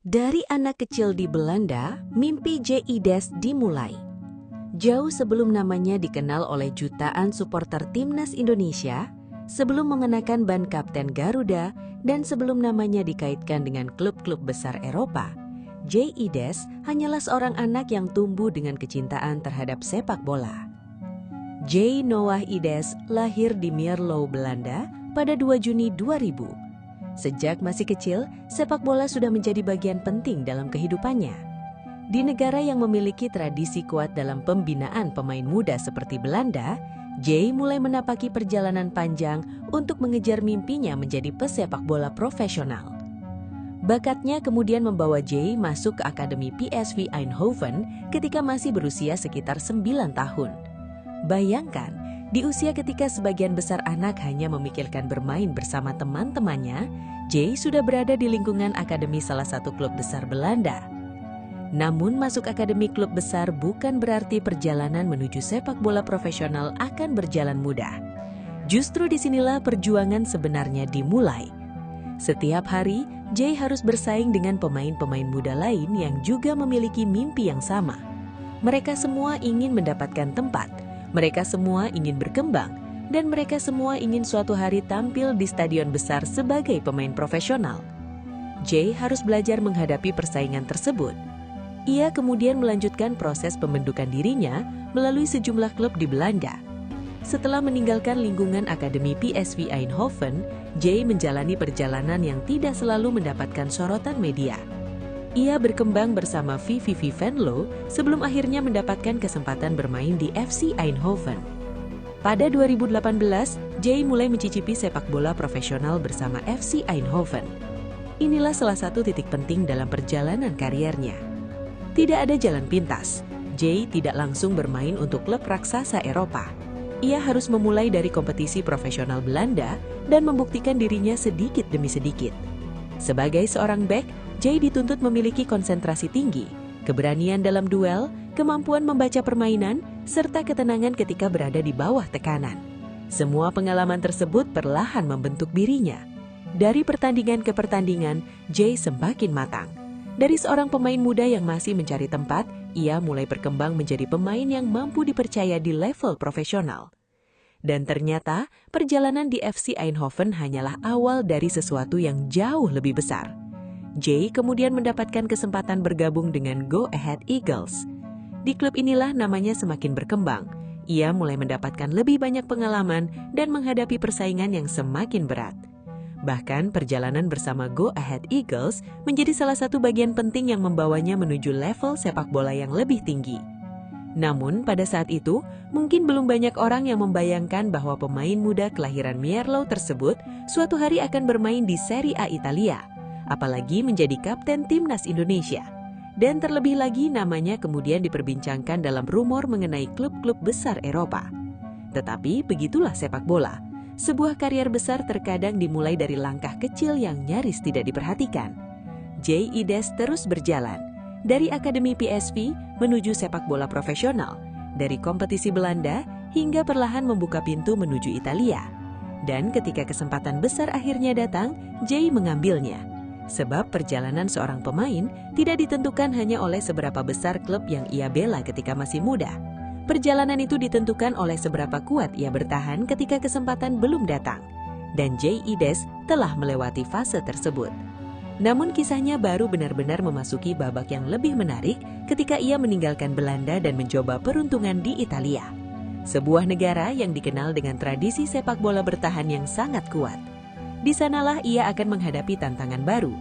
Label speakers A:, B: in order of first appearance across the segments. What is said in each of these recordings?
A: Dari anak kecil di Belanda, mimpi J.I.Des dimulai. Jauh sebelum namanya dikenal oleh jutaan supporter timnas Indonesia, sebelum mengenakan ban Kapten Garuda, dan sebelum namanya dikaitkan dengan klub-klub besar Eropa, J.I.Des hanyalah seorang anak yang tumbuh dengan kecintaan terhadap sepak bola. J. Noah Ides lahir di Mierlo, Belanda pada 2 Juni 2000. Sejak masih kecil, sepak bola sudah menjadi bagian penting dalam kehidupannya. Di negara yang memiliki tradisi kuat dalam pembinaan pemain muda seperti Belanda, J mulai menapaki perjalanan panjang untuk mengejar mimpinya menjadi pesepak bola profesional. Bakatnya kemudian membawa J masuk ke Akademi PSV Eindhoven ketika masih berusia sekitar 9 tahun. Bayangkan, di usia ketika sebagian besar anak hanya memikirkan bermain bersama teman-temannya, J sudah berada di lingkungan akademi salah satu klub besar Belanda. Namun masuk akademi klub besar bukan berarti perjalanan menuju sepak bola profesional akan berjalan mudah. Justru disinilah perjuangan sebenarnya dimulai. Setiap hari, J harus bersaing dengan pemain-pemain muda lain yang juga memiliki mimpi yang sama. Mereka semua ingin mendapatkan tempat. Mereka semua ingin berkembang, dan mereka semua ingin suatu hari tampil di stadion besar sebagai pemain profesional. J harus belajar menghadapi persaingan tersebut. Ia kemudian melanjutkan proses pembentukan dirinya melalui sejumlah klub di Belanda. Setelah meninggalkan lingkungan Akademi PSV Eindhoven, J menjalani perjalanan yang tidak selalu mendapatkan sorotan media. Ia berkembang bersama VVV Venlo sebelum akhirnya mendapatkan kesempatan bermain di FC Eindhoven. Pada 2018, J mulai mencicipi sepak bola profesional bersama FC Eindhoven. Inilah salah satu titik penting dalam perjalanan kariernya. Tidak ada jalan pintas. J tidak langsung bermain untuk klub raksasa Eropa. Ia harus memulai dari kompetisi profesional Belanda dan membuktikan dirinya sedikit demi sedikit. Sebagai seorang bek, J dituntut memiliki konsentrasi tinggi, keberanian dalam duel, kemampuan membaca permainan, serta ketenangan ketika berada di bawah tekanan. Semua pengalaman tersebut perlahan membentuk dirinya. Dari pertandingan ke pertandingan, J semakin matang. Dari seorang pemain muda yang masih mencari tempat, ia mulai berkembang menjadi pemain yang mampu dipercaya di level profesional. Dan ternyata, perjalanan di FC Eindhoven hanyalah awal dari sesuatu yang jauh lebih besar. J kemudian mendapatkan kesempatan bergabung dengan Go Ahead Eagles. Di klub inilah namanya semakin berkembang. Ia mulai mendapatkan lebih banyak pengalaman dan menghadapi persaingan yang semakin berat. Bahkan perjalanan bersama Go Ahead Eagles menjadi salah satu bagian penting yang membawanya menuju level sepak bola yang lebih tinggi. Namun pada saat itu, mungkin belum banyak orang yang membayangkan bahwa pemain muda kelahiran Mierlo tersebut suatu hari akan bermain di Serie A Italia, apalagi menjadi kapten timnas Indonesia. Dan terlebih lagi namanya kemudian diperbincangkan dalam rumor mengenai klub-klub besar Eropa. Tetapi begitulah sepak bola. Sebuah karier besar terkadang dimulai dari langkah kecil yang nyaris tidak diperhatikan. J.I.Des terus berjalan. Dari Akademi PSV menuju sepak bola profesional, dari kompetisi Belanda hingga perlahan membuka pintu menuju Italia. Dan ketika kesempatan besar akhirnya datang, J mengambilnya. Sebab perjalanan seorang pemain tidak ditentukan hanya oleh seberapa besar klub yang ia bela ketika masih muda. Perjalanan itu ditentukan oleh seberapa kuat ia bertahan ketika kesempatan belum datang. Dan J.I.Des telah melewati fase tersebut. Namun kisahnya baru benar-benar memasuki babak yang lebih menarik ketika ia meninggalkan Belanda dan mencoba peruntungan di Italia. Sebuah negara yang dikenal dengan tradisi sepak bola bertahan yang sangat kuat. Di sanalah ia akan menghadapi tantangan baru.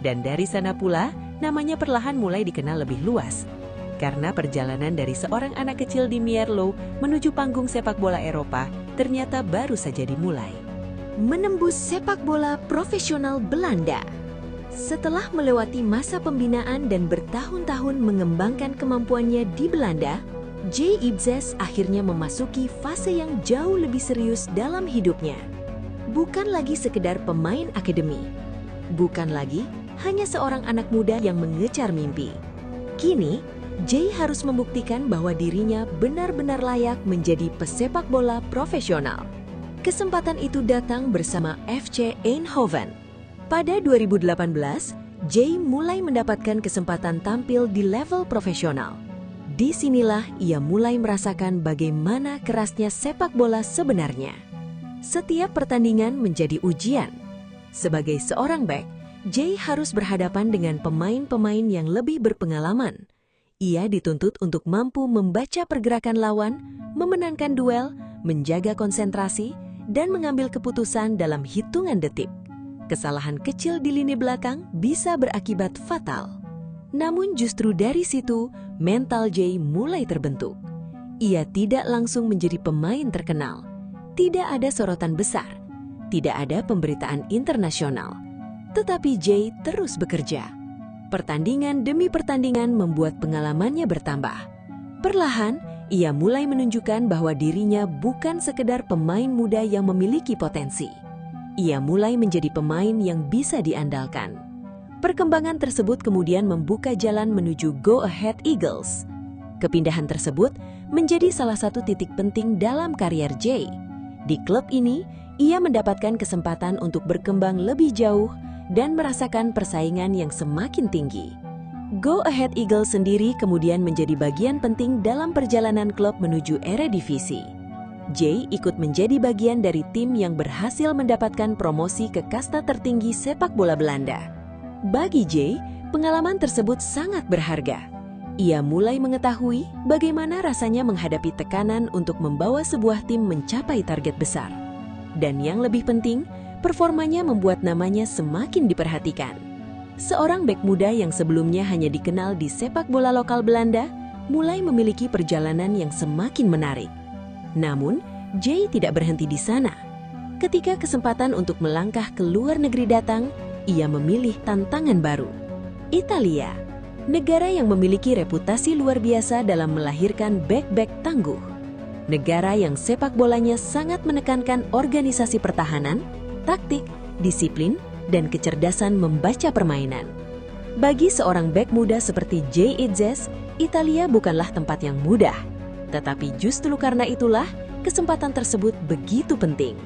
A: Dan dari sana pula, namanya perlahan mulai dikenal lebih luas. Karena perjalanan dari seorang anak kecil di Mierlo menuju panggung sepak bola Eropa ternyata baru saja dimulai.
B: Menembus sepak bola profesional Belanda. Setelah melewati masa pembinaan dan bertahun-tahun mengembangkan kemampuannya di Belanda, J.I.Des akhirnya memasuki fase yang jauh lebih serius dalam hidupnya. Bukan lagi sekedar pemain akademi. Bukan lagi hanya seorang anak muda yang mengejar mimpi. Kini, J harus membuktikan bahwa dirinya benar-benar layak menjadi pesepak bola profesional. Kesempatan itu datang bersama FC Eindhoven. Pada 2018, Jay mulai mendapatkan kesempatan tampil di level profesional. Disinilah ia mulai merasakan bagaimana kerasnya sepak bola sebenarnya. Setiap pertandingan menjadi ujian. Sebagai seorang bek, Jay harus berhadapan dengan pemain-pemain yang lebih berpengalaman. Ia dituntut untuk mampu membaca pergerakan lawan, memenangkan duel, menjaga konsentrasi, dan mengambil keputusan dalam hitungan detik. Kesalahan kecil di lini belakang bisa berakibat fatal. Namun justru dari situ, mental Jay mulai terbentuk. Ia tidak langsung menjadi pemain terkenal. Tidak ada sorotan besar. Tidak ada pemberitaan internasional. Tetapi Jay terus bekerja. Pertandingan demi pertandingan membuat pengalamannya bertambah. Perlahan, ia mulai menunjukkan bahwa dirinya bukan sekedar pemain muda yang memiliki potensi. Ia mulai menjadi pemain yang bisa diandalkan. Perkembangan tersebut kemudian membuka jalan menuju Go Ahead Eagles. Kepindahan tersebut menjadi salah satu titik penting dalam karier Jay. Di klub ini, ia mendapatkan kesempatan untuk berkembang lebih jauh dan merasakan persaingan yang semakin tinggi. Go Ahead Eagles sendiri kemudian menjadi bagian penting dalam perjalanan klub menuju Eredivisie. Jay ikut menjadi bagian dari tim yang berhasil mendapatkan promosi ke kasta tertinggi sepak bola Belanda. Bagi Jay, pengalaman tersebut sangat berharga. Ia mulai mengetahui bagaimana rasanya menghadapi tekanan untuk membawa sebuah tim mencapai target besar. Dan yang lebih penting, performanya membuat namanya semakin diperhatikan. Seorang bek muda yang sebelumnya hanya dikenal di sepak bola lokal Belanda, mulai memiliki perjalanan yang semakin menarik. Namun, Jay tidak berhenti di sana. Ketika kesempatan untuk melangkah ke luar negeri datang, ia memilih tantangan baru. Italia, negara yang memiliki reputasi luar biasa dalam melahirkan bek-bek tangguh. Negara yang sepak bolanya sangat menekankan organisasi pertahanan, taktik, disiplin, dan kecerdasan membaca permainan. Bagi seorang bek muda seperti Jay Idzes, Italia bukanlah tempat yang mudah. Tetapi justru karena itulah, kesempatan tersebut begitu penting.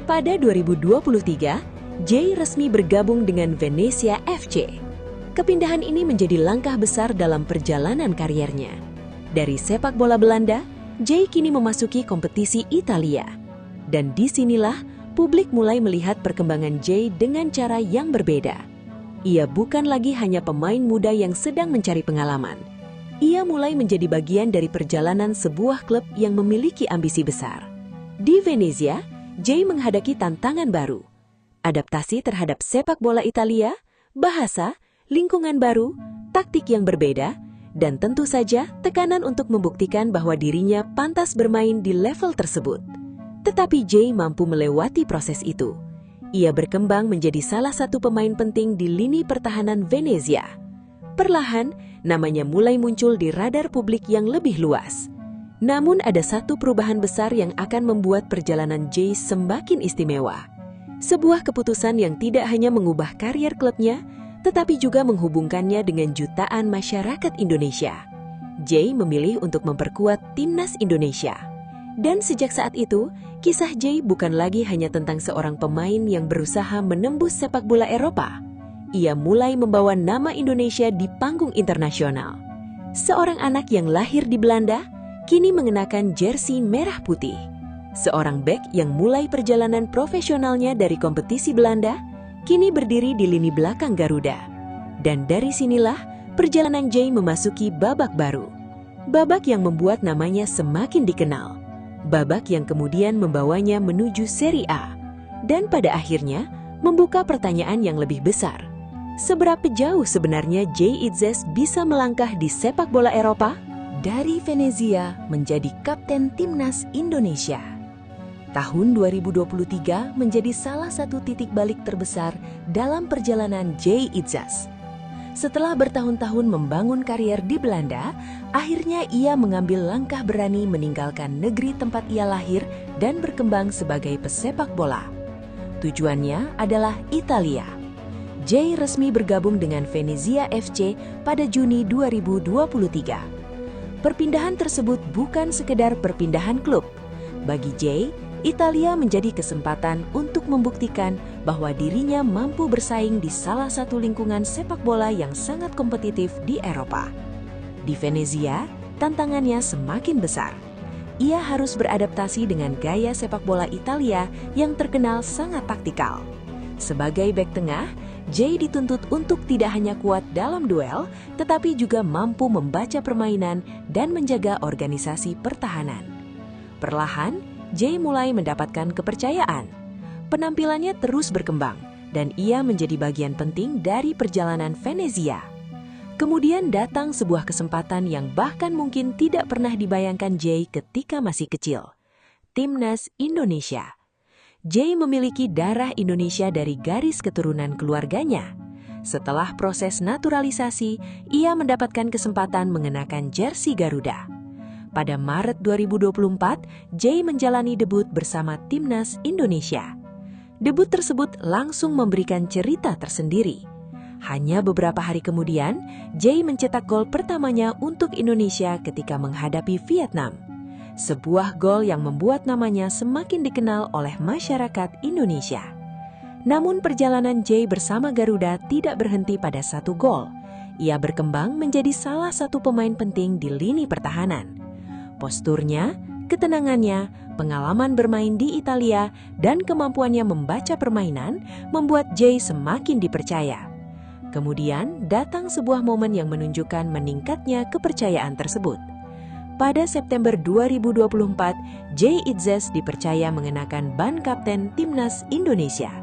B: Pada 2023, Jay resmi bergabung dengan Venezia FC. Kepindahan ini menjadi langkah besar dalam perjalanan kariernya. Dari sepak bola Belanda, Jay kini memasuki kompetisi Italia. Dan disinilah, publik mulai melihat perkembangan Jay dengan cara yang berbeda. Ia bukan lagi hanya pemain muda yang sedang mencari pengalaman. Ia mulai menjadi bagian dari perjalanan sebuah klub yang memiliki ambisi besar. Di Venezia, Jay menghadapi tantangan baru. Adaptasi terhadap sepak bola Italia, bahasa, lingkungan baru, taktik yang berbeda, dan tentu saja tekanan untuk membuktikan bahwa dirinya pantas bermain di level tersebut. Tetapi Jay mampu melewati proses itu. Ia berkembang menjadi salah satu pemain penting di lini pertahanan Venezia. Perlahan, namanya mulai muncul di radar publik yang lebih luas. Namun ada satu perubahan besar yang akan membuat perjalanan Jay semakin istimewa. Sebuah keputusan yang tidak hanya mengubah karier klubnya, tetapi juga menghubungkannya dengan jutaan masyarakat Indonesia. Jay memilih untuk memperkuat timnas Indonesia. Dan sejak saat itu, kisah Jay bukan lagi hanya tentang seorang pemain yang berusaha menembus sepak bola Eropa. Ia mulai membawa nama Indonesia di panggung internasional. Seorang anak yang lahir di Belanda, kini mengenakan jersey merah putih. Seorang bek yang mulai perjalanan profesionalnya dari kompetisi Belanda, kini berdiri di lini belakang Garuda. Dan dari sinilah, perjalanan Jay memasuki babak baru. Babak yang membuat namanya semakin dikenal. Babak yang kemudian membawanya menuju Serie A. Dan pada akhirnya, membuka pertanyaan yang lebih besar. Seberapa jauh sebenarnya Jay Idzes bisa melangkah di sepak bola Eropa? Dari Venezia menjadi kapten timnas Indonesia. Tahun 2023 menjadi salah satu titik balik terbesar dalam perjalanan Jay Idzes. Setelah bertahun-tahun membangun karier di Belanda, akhirnya ia mengambil langkah berani meninggalkan negeri tempat ia lahir dan berkembang sebagai pesepak bola. Tujuannya adalah Italia. Jay resmi bergabung dengan Venezia FC pada Juni 2023. Perpindahan tersebut bukan sekedar perpindahan klub. Bagi Jay,
A: Italia menjadi kesempatan untuk membuktikan bahwa dirinya mampu bersaing di salah satu lingkungan sepak bola yang sangat kompetitif di Eropa. Di Venezia, tantangannya semakin besar. Ia harus beradaptasi dengan gaya sepak bola Italia yang terkenal sangat taktikal. Sebagai bek tengah, Jay dituntut untuk tidak hanya kuat dalam duel, tetapi juga mampu membaca permainan dan menjaga organisasi pertahanan. Perlahan, Jay mulai mendapatkan kepercayaan. Penampilannya terus berkembang, dan ia menjadi bagian penting dari perjalanan Venezia. Kemudian datang sebuah kesempatan yang bahkan mungkin tidak pernah dibayangkan Jay ketika masih kecil. Timnas Indonesia. Jay memiliki darah Indonesia dari garis keturunan keluarganya. Setelah proses naturalisasi, ia mendapatkan kesempatan mengenakan jersey Garuda. Pada Maret 2024, Jay menjalani debut bersama Timnas Indonesia. Debut tersebut langsung memberikan cerita tersendiri. Hanya beberapa hari kemudian, Jay mencetak gol pertamanya untuk Indonesia ketika menghadapi Vietnam. Sebuah gol yang membuat namanya semakin dikenal oleh masyarakat Indonesia. Namun perjalanan Jay bersama Garuda tidak berhenti pada satu gol. Ia berkembang menjadi salah satu pemain penting di lini pertahanan. Posturnya, ketenangannya, pengalaman bermain di Italia, dan kemampuannya membaca permainan membuat Jay semakin dipercaya. Kemudian datang sebuah momen yang menunjukkan meningkatnya kepercayaan tersebut. Pada September 2024, Jay Itzes dipercaya mengenakan ban kapten Timnas Indonesia.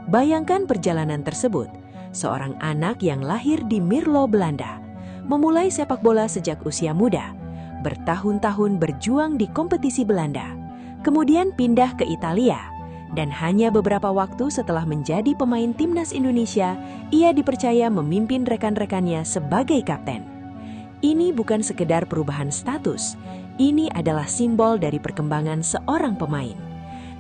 A: Bayangkan perjalanan tersebut, seorang anak yang lahir di Mirlo, Belanda, memulai sepak bola sejak usia muda, bertahun-tahun berjuang di kompetisi Belanda, kemudian pindah ke Italia, dan hanya beberapa waktu setelah menjadi pemain Timnas Indonesia, ia dipercaya memimpin rekan-rekannya sebagai kapten. Ini bukan sekedar perubahan status, ini adalah simbol dari perkembangan seorang pemain.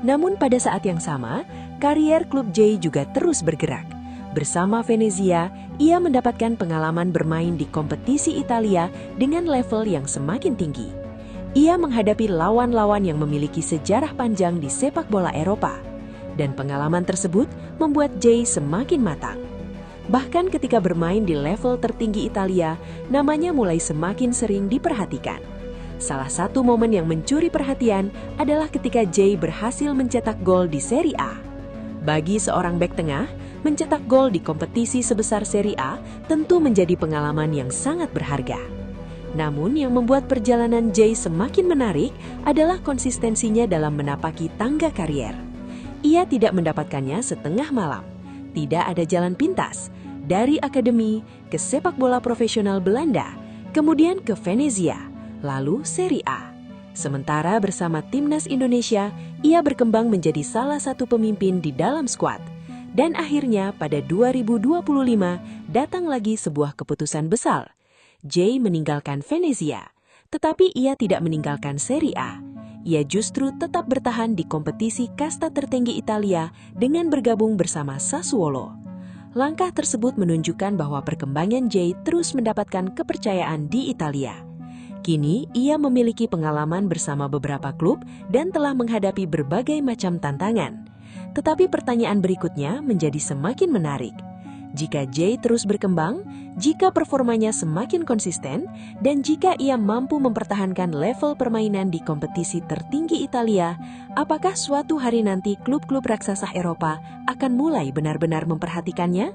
A: Namun pada saat yang sama, karier klub Jay juga terus bergerak. Bersama Venezia, ia mendapatkan pengalaman bermain di kompetisi Italia dengan level yang semakin tinggi. Ia menghadapi lawan-lawan yang memiliki sejarah panjang di sepak bola Eropa, dan pengalaman tersebut membuat Jay semakin matang. Bahkan ketika bermain di level tertinggi Italia, namanya mulai semakin sering diperhatikan. Salah satu momen yang mencuri perhatian adalah ketika Jay berhasil mencetak gol di Serie A. Bagi seorang bek tengah, mencetak gol di kompetisi sebesar Serie A tentu menjadi pengalaman yang sangat berharga. Namun yang membuat perjalanan Jay semakin menarik adalah konsistensinya dalam menapaki tangga karier. Ia tidak mendapatkannya setengah malam. Tidak ada jalan pintas, dari akademi ke sepak bola profesional Belanda, kemudian ke Venezia, lalu Serie A. Sementara bersama Timnas Indonesia, ia berkembang menjadi salah satu pemimpin di dalam skuad. Dan akhirnya pada 2025 datang lagi sebuah keputusan besar. Jay meninggalkan Venezia, tetapi ia tidak meninggalkan Serie A. Ia justru tetap bertahan di kompetisi kasta tertinggi Italia dengan bergabung bersama Sassuolo. Langkah tersebut menunjukkan bahwa perkembangan Jay terus mendapatkan kepercayaan di Italia. Kini, ia memiliki pengalaman bersama beberapa klub dan telah menghadapi berbagai macam tantangan. Tetapi pertanyaan berikutnya menjadi semakin menarik. Jika Jay terus berkembang, jika performanya semakin konsisten, dan jika ia mampu mempertahankan level permainan di kompetisi tertinggi Italia, apakah suatu hari nanti klub-klub raksasa Eropa akan mulai benar-benar memperhatikannya?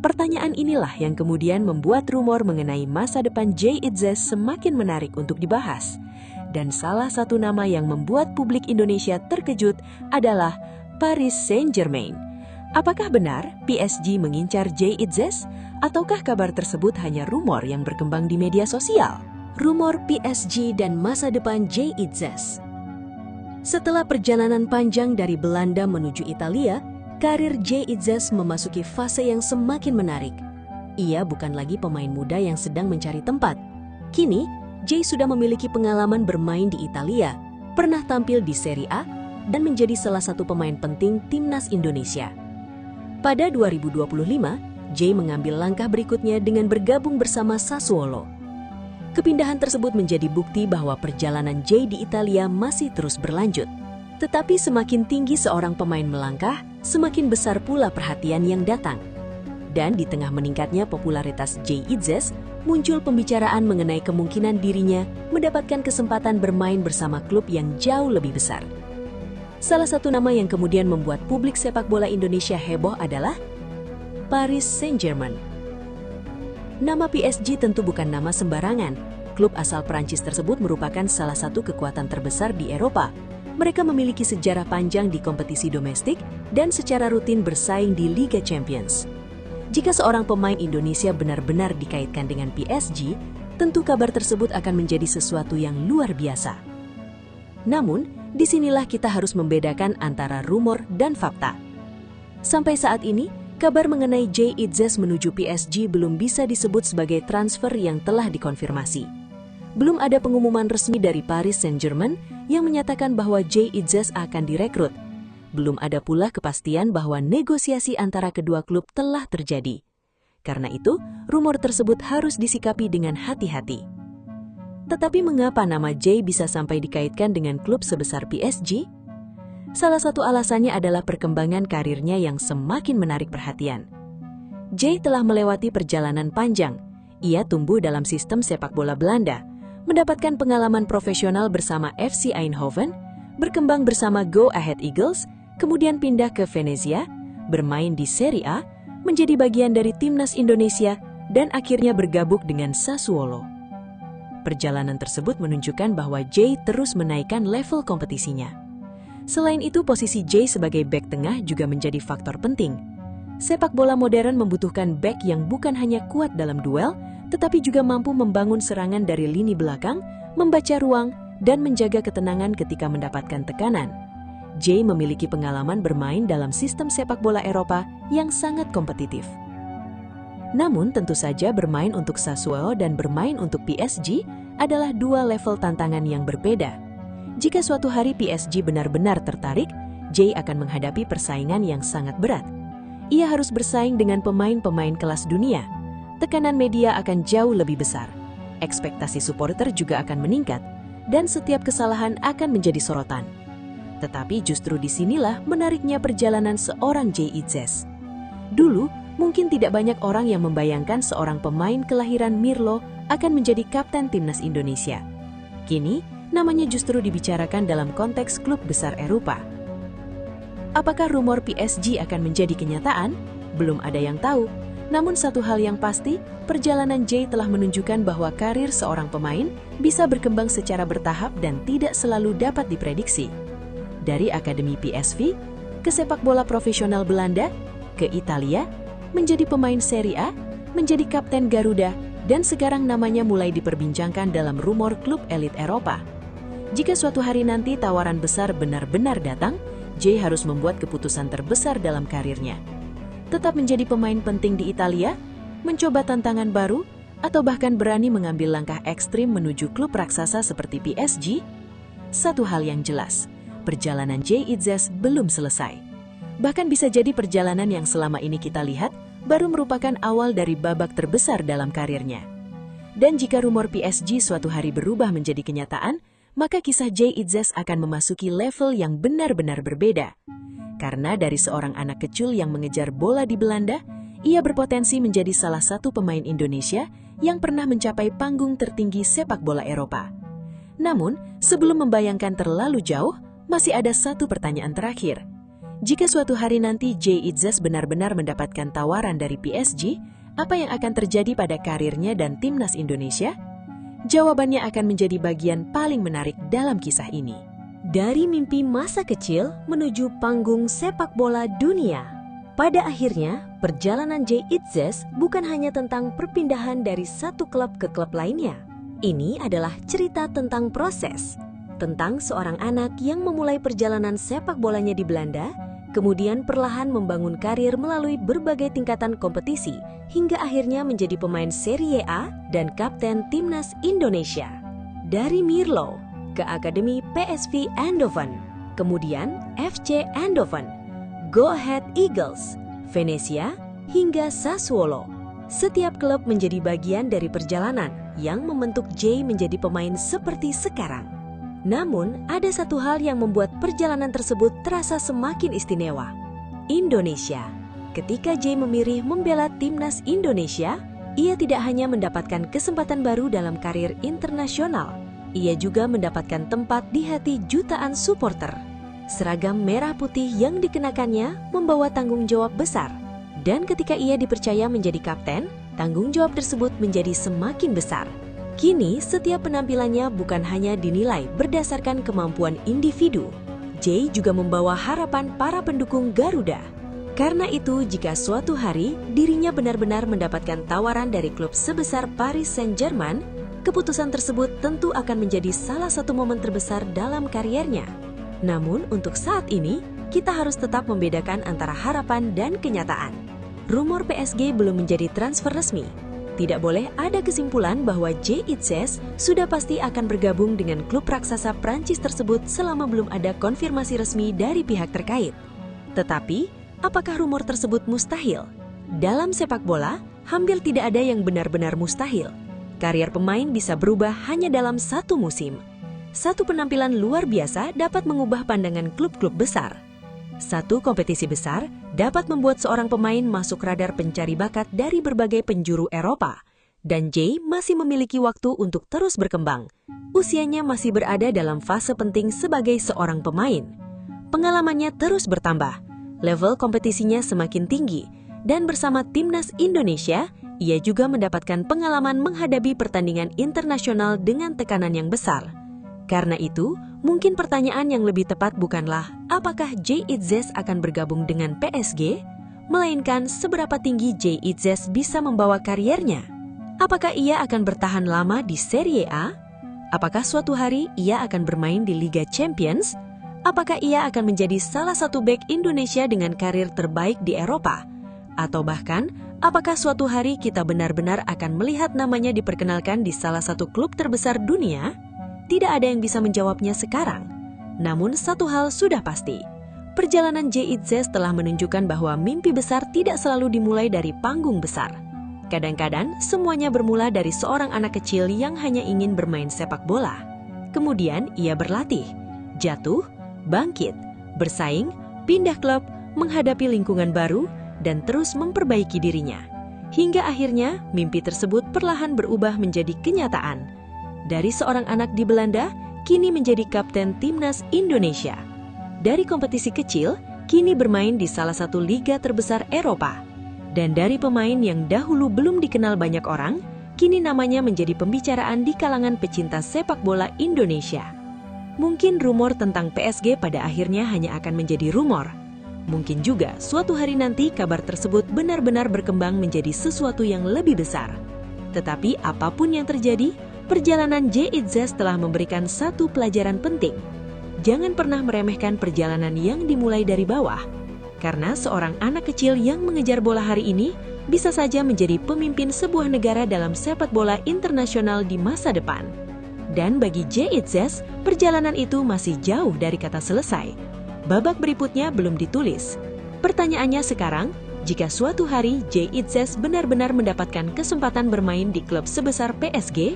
A: Pertanyaan inilah yang kemudian membuat rumor mengenai masa depan Jay Itzes semakin menarik untuk dibahas. Dan salah satu nama yang membuat publik Indonesia terkejut adalah Paris Saint-Germain. Apakah benar PSG mengincar Jay Itzes? Ataukah kabar tersebut hanya rumor yang berkembang di media sosial?
B: Rumor PSG dan masa depan Jay Itzes. Setelah perjalanan panjang dari Belanda menuju Italia, karir Jay Itzes memasuki fase yang semakin menarik. Ia bukan lagi pemain muda yang sedang mencari tempat. Kini, Jay sudah memiliki pengalaman bermain di Italia, pernah tampil di Serie A, dan menjadi salah satu pemain penting Timnas Indonesia. Pada 2025, Jay mengambil langkah berikutnya dengan bergabung bersama Sassuolo. Kepindahan tersebut menjadi bukti bahwa perjalanan Jay di Italia masih terus berlanjut.
A: Tetapi semakin tinggi seorang pemain melangkah, semakin besar pula perhatian yang datang. Dan di tengah meningkatnya popularitas Jay Itzes, muncul pembicaraan mengenai kemungkinan dirinya mendapatkan kesempatan bermain bersama klub yang jauh lebih besar. Salah satu nama yang kemudian membuat publik sepak bola Indonesia heboh adalah Paris Saint-Germain. Nama PSG tentu bukan nama sembarangan. Klub asal Prancis tersebut merupakan salah satu kekuatan terbesar di Eropa. Mereka memiliki sejarah panjang di kompetisi domestik dan secara rutin bersaing di Liga Champions. Jika seorang pemain Indonesia benar-benar dikaitkan dengan PSG, tentu kabar tersebut akan menjadi sesuatu yang luar biasa. Namun, disinilah kita harus membedakan antara rumor dan fakta. Sampai saat ini, kabar mengenai Jay Itzes menuju PSG belum bisa disebut sebagai transfer yang telah dikonfirmasi. Belum ada pengumuman resmi dari Paris Saint-Germain yang menyatakan bahwa Jay Itzes akan direkrut. Belum ada pula kepastian bahwa negosiasi antara kedua klub telah terjadi. Karena itu, rumor tersebut harus disikapi dengan hati-hati. Tetapi mengapa nama Jay bisa sampai dikaitkan dengan klub sebesar PSG? Salah satu alasannya adalah perkembangan karirnya yang semakin menarik perhatian. Jay telah melewati perjalanan panjang. Ia tumbuh dalam sistem sepak bola Belanda, mendapatkan pengalaman profesional bersama FC Eindhoven, berkembang bersama Go Ahead Eagles, kemudian pindah ke Venezia, bermain di Serie A, menjadi bagian dari timnas Indonesia, dan akhirnya bergabung dengan Sassuolo. Perjalanan tersebut menunjukkan bahwa Jay terus menaikkan level kompetisinya. Selain itu, posisi Jay sebagai bek tengah juga menjadi faktor penting. Sepak bola modern membutuhkan bek yang bukan hanya kuat dalam duel, tetapi juga mampu membangun serangan dari lini belakang, membaca ruang, dan menjaga ketenangan ketika mendapatkan tekanan. Jay memiliki pengalaman bermain dalam sistem sepak bola Eropa yang sangat kompetitif. Namun, tentu saja bermain untuk Sassuolo dan bermain untuk PSG adalah dua level tantangan yang berbeda. Jika suatu hari PSG benar-benar tertarik, Jay akan menghadapi persaingan yang sangat berat. Ia harus bersaing dengan pemain-pemain kelas dunia. Tekanan media akan jauh lebih besar. Ekspektasi supporter juga akan meningkat, dan setiap kesalahan akan menjadi sorotan. Tetapi justru disinilah menariknya perjalanan seorang Jay Itzes. Dulu, mungkin tidak banyak orang yang membayangkan seorang pemain kelahiran Mirlo akan menjadi kapten timnas Indonesia. Kini, namanya justru dibicarakan dalam konteks klub besar Eropa. Apakah rumor PSG akan menjadi kenyataan? Belum ada yang tahu. Namun satu hal yang pasti, perjalanan Jay telah menunjukkan bahwa karir seorang pemain bisa berkembang secara bertahap dan tidak selalu dapat diprediksi. Dari Akademi PSV, ke sepak bola profesional Belanda, ke Italia, menjadi pemain Serie A, menjadi kapten Garuda, dan sekarang namanya mulai diperbincangkan dalam rumor klub elit Eropa. Jika suatu hari nanti tawaran besar benar-benar datang, Jay harus membuat keputusan terbesar dalam karirnya. Tetap menjadi pemain penting di Italia, mencoba tantangan baru, atau bahkan berani mengambil langkah ekstrim menuju klub raksasa seperti PSG? Satu hal yang jelas, perjalanan Jay Itzes belum selesai. Bahkan bisa jadi perjalanan yang selama ini kita lihat baru merupakan awal dari babak terbesar dalam karirnya. Dan jika rumor PSG suatu hari berubah menjadi kenyataan, maka kisah Jay Itzes akan memasuki level yang benar-benar berbeda. Karena dari seorang anak kecil yang mengejar bola di Belanda, ia berpotensi menjadi salah satu pemain Indonesia yang pernah mencapai panggung tertinggi sepak bola Eropa. Namun, sebelum membayangkan terlalu jauh, masih ada satu pertanyaan terakhir. Jika suatu hari nanti Jay Itzes benar-benar mendapatkan tawaran dari PSG, apa yang akan terjadi pada karirnya dan timnas Indonesia? Jawabannya akan menjadi bagian paling menarik dalam kisah ini.
B: Dari mimpi masa kecil menuju panggung sepak bola dunia. Pada akhirnya, perjalanan Jay Itzes bukan hanya tentang perpindahan dari satu klub ke klub lainnya. Ini adalah cerita tentang proses, tentang seorang anak yang memulai perjalanan sepak bolanya di Belanda, kemudian perlahan membangun karir melalui berbagai tingkatan kompetisi, hingga akhirnya menjadi pemain Serie A dan kapten timnas Indonesia. Dari Mirlo ke Akademi PSV Eindhoven, kemudian FC Eindhoven, Go Ahead Eagles, Venezia, hingga Sassuolo. Setiap klub menjadi bagian dari perjalanan yang membentuk Jay menjadi pemain seperti sekarang.
A: Namun, ada satu hal yang membuat perjalanan tersebut terasa semakin istimewa. Indonesia. Ketika Jay memilih membela timnas Indonesia, ia tidak hanya mendapatkan kesempatan baru dalam karir internasional, ia juga mendapatkan tempat di hati jutaan supporter. Seragam merah putih yang dikenakannya membawa tanggung jawab besar, dan ketika ia dipercaya menjadi kapten, tanggung jawab tersebut menjadi semakin besar. Kini, setiap penampilannya bukan hanya dinilai berdasarkan kemampuan individu. Jay juga membawa harapan para pendukung Garuda. Karena itu, jika suatu hari dirinya benar-benar mendapatkan tawaran dari klub sebesar Paris Saint-Germain, keputusan tersebut tentu akan menjadi salah satu momen terbesar dalam kariernya. Namun, untuk saat ini, kita harus tetap membedakan antara harapan dan kenyataan. Rumor PSG belum menjadi transfer resmi. Tidak boleh ada kesimpulan bahwa Jay Itzes sudah pasti akan bergabung dengan klub raksasa Prancis tersebut selama belum ada konfirmasi resmi dari pihak terkait. Tetapi, apakah rumor tersebut mustahil? Dalam sepak bola, hampir tidak ada yang benar-benar mustahil. Karier pemain bisa berubah hanya dalam satu musim. Satu penampilan luar biasa dapat mengubah pandangan klub-klub besar. Satu kompetisi besar dapat membuat seorang pemain masuk radar pencari bakat dari berbagai penjuru Eropa. Dan Jay masih memiliki waktu untuk terus berkembang. Usianya masih berada dalam fase penting sebagai seorang pemain. Pengalamannya terus bertambah, level kompetisinya semakin tinggi, dan bersama timnas Indonesia, ia juga mendapatkan pengalaman menghadapi pertandingan internasional dengan tekanan yang besar. Karena itu, mungkin pertanyaan yang lebih tepat bukanlah apakah Jay Itzes akan bergabung dengan PSG, melainkan seberapa tinggi Jay Itzes bisa membawa kariernya. Apakah ia akan bertahan lama di Serie A? Apakah suatu hari ia akan bermain di Liga Champions? Apakah ia akan menjadi salah satu bek Indonesia dengan karir terbaik di Eropa? Atau bahkan, apakah suatu hari kita benar-benar akan melihat namanya diperkenalkan di salah satu klub terbesar dunia? Tidak ada yang bisa menjawabnya sekarang. Namun satu hal sudah pasti. Perjalanan Jay Itzes telah menunjukkan bahwa mimpi besar tidak selalu dimulai dari panggung besar. Kadang-kadang semuanya bermula dari seorang anak kecil yang hanya ingin bermain sepak bola. Kemudian ia berlatih, jatuh, bangkit, bersaing, pindah klub, menghadapi lingkungan baru, dan terus memperbaiki dirinya. Hingga akhirnya mimpi tersebut perlahan berubah menjadi kenyataan. Dari seorang anak di Belanda, kini menjadi kapten timnas Indonesia. Dari kompetisi kecil, kini bermain di salah satu liga terbesar Eropa. Dan dari pemain yang dahulu belum dikenal banyak orang, kini namanya menjadi pembicaraan di kalangan pecinta sepak bola Indonesia. Mungkin rumor tentang PSG pada akhirnya hanya akan menjadi rumor. Mungkin juga suatu hari nanti kabar tersebut benar-benar berkembang menjadi sesuatu yang lebih besar. Tetapi apapun yang terjadi, perjalanan Jay Itzes telah memberikan satu pelajaran penting. Jangan pernah meremehkan perjalanan yang dimulai dari bawah. Karena seorang anak kecil yang mengejar bola hari ini bisa saja menjadi pemimpin sebuah negara dalam sepak bola internasional di masa depan. Dan bagi Jay Itzes, perjalanan itu masih jauh dari kata selesai. Babak berikutnya belum ditulis. Pertanyaannya sekarang, jika suatu hari Jay Itzes benar-benar mendapatkan kesempatan bermain di klub sebesar PSG,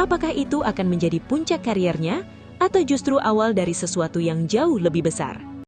A: apakah itu akan menjadi puncak kariernya atau justru awal dari sesuatu yang jauh lebih besar?